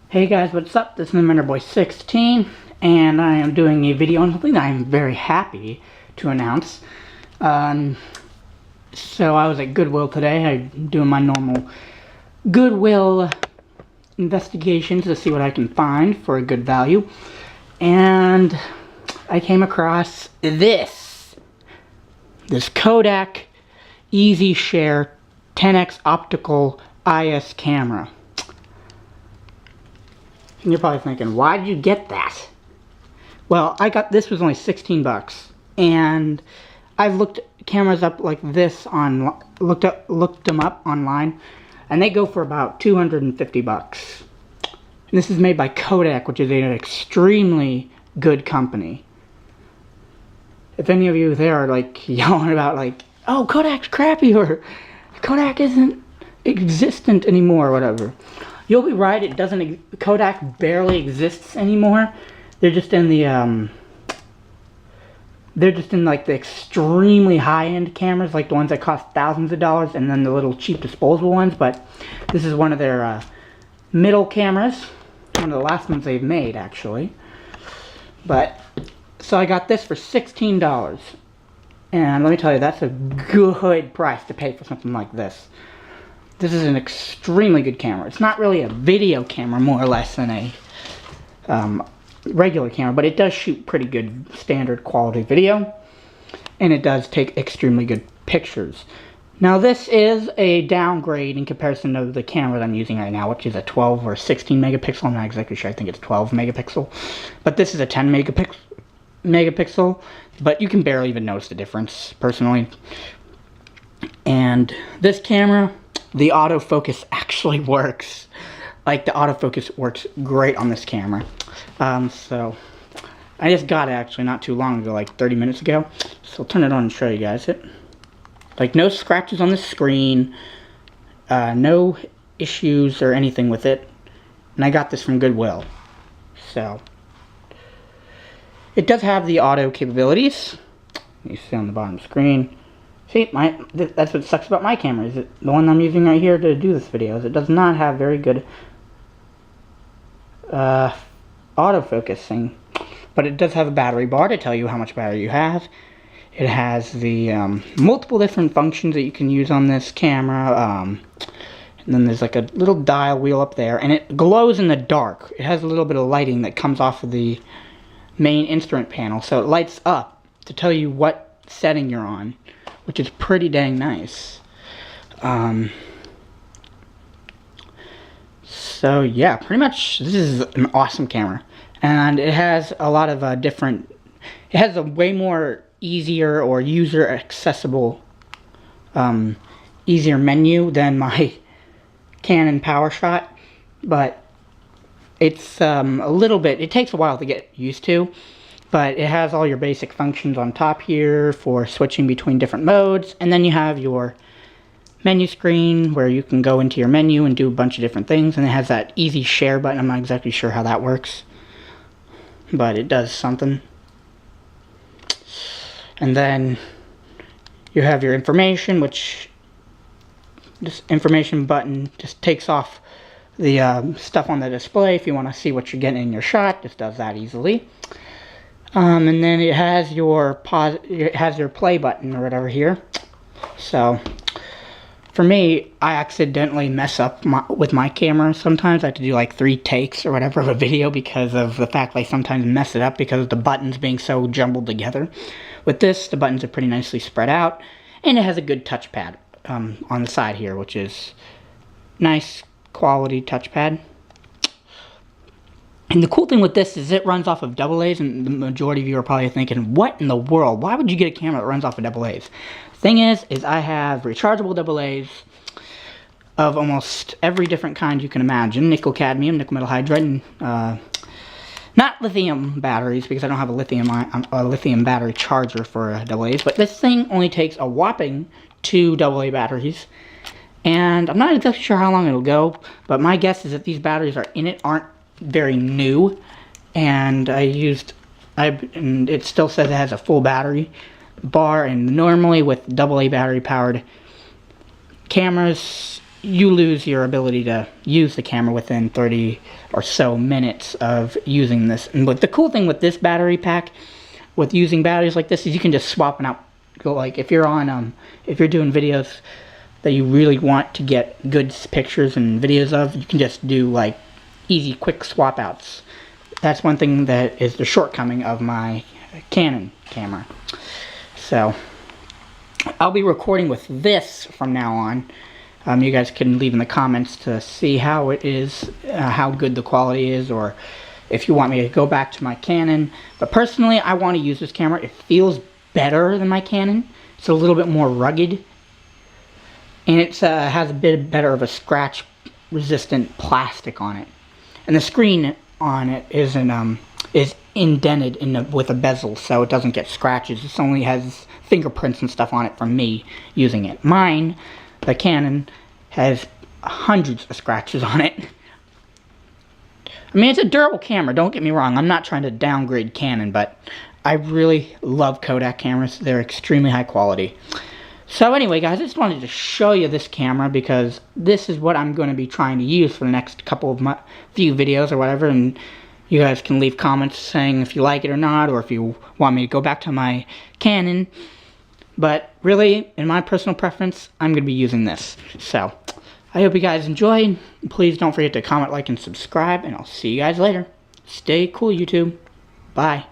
Hey guys, what's up? This is Boy16, and I am doing a video on something that I'm very happy to announce. So I was at Goodwill today. I'm doing my normal Goodwill investigations to see what I can find for a good value. And I came across this Kodak Easy Share 10x optical IS camera. And you're probably thinking, why did you get that? Well, this was only 16 bucks, and I've looked cameras up like this looked them up online, and they go for about 250 bucks. And this is made by Kodak, which is an extremely good company. If any of you there are like yelling about like, oh, Kodak's crappy, or Kodak isn't existent anymore, or whatever, you'll be right. It doesn't. Kodak barely exists anymore. They're just in the like the extremely high-end cameras, like the ones that cost thousands of dollars, and then the little cheap disposable ones. But this is one of their middle cameras, one of the last ones they've made, actually. But so I got this for $16, and let me tell you, that's a good price to pay for something like this. This is an extremely good camera. It's not really a video camera, more or less, than a regular camera, but it does shoot pretty good standard quality video, and it does take extremely good pictures. Now, this is a downgrade in comparison to the camera that I'm using right now, which is a 12 or 16 megapixel. I'm not exactly sure. I think it's 12 megapixel, but this is a 10 megapixel, but you can barely even notice the difference, personally. And this camera, the autofocus actually works. Like, the autofocus works great on this camera. So I just got it actually not too long ago, like 30 minutes ago. So I'll turn it on and show you guys it. Like, no scratches on the screen, no issues or anything with it. And I got this from Goodwill. So it does have the auto capabilities. You see on the bottom screen. See, that's what sucks about my camera, is it the one I'm using right here to do this video, is it does not have very good autofocusing, but it does have a battery bar to tell you how much battery you have. It has the multiple different functions that you can use on this camera, and then there's like a little dial wheel up there, and it glows in the dark. It has a little bit of lighting that comes off of the main instrument panel, so it lights up to tell you what setting you're on, which is pretty dang nice. So yeah, pretty much this is an awesome camera, and it has a lot of it has a way more easier or user accessible easier menu than my Canon PowerShot, but it's a little bit, it takes a while to get used to. But it has all your basic functions on top here for switching between different modes. And then you have your menu screen where you can go into your menu and do a bunch of different things. And it has that easy share button. I'm not exactly sure how that works, but it does something. And then you have your information, which this information button just takes off the stuff on the display. If you want to see what you're getting in your shot, just does that easily. And then it has your play button or whatever here. So for me, I accidentally mess up with my camera. Sometimes I have to do like 3 takes or whatever of a video because of the fact that I sometimes mess it up because of the buttons being so jumbled together. With this, the buttons are pretty nicely spread out, and it has a good touchpad on the side here, which is nice quality touchpad. And the cool thing with this is it runs off of AA's, and the majority of you are probably thinking, what in the world? Why would you get a camera that runs off of AA's? Thing is I have rechargeable AA's of almost every different kind you can imagine. Nickel cadmium, nickel metal hydride, and not lithium batteries, because I don't have a lithium battery charger for AA's, but this thing only takes a whopping 2 AA batteries. And I'm not exactly sure how long it'll go, but my guess is that these batteries aren't very new, and and it still says it has a full battery bar, and normally with AA battery powered cameras, you lose your ability to use the camera within 30 or so minutes of using this. And but the cool thing with this battery pack, with using batteries like this, is you can just swap them out. Go like if you're on if you're doing videos that you really want to get good pictures and videos of, you can just do like easy quick swap outs. That's one thing that is the shortcoming of my Canon camera. So I'll be recording with this from now on. You guys can leave in the comments to see how it is, how good the quality is, or if you want me to go back to my Canon. But personally, I want to use this camera. It feels better than my Canon. It's a little bit more rugged, and it has a bit better of a scratch-resistant plastic on it. And the screen on it is indented with a bezel, so it doesn't get scratches. It only has fingerprints and stuff on it from me using it. Mine, the Canon, has hundreds of scratches on it. I mean, it's a durable camera, don't get me wrong. I'm not trying to downgrade Canon, but I really love Kodak cameras. They're extremely high quality. So anyway, guys, I just wanted to show you this camera because this is what I'm going to be trying to use for the next few videos or whatever, and you guys can leave comments saying if you like it or not, or if you want me to go back to my Canon. But really, in my personal preference, I'm going to be using this. So, I hope you guys enjoyed. Please don't forget to comment, like, and subscribe, and I'll see you guys later. Stay cool, YouTube. Bye.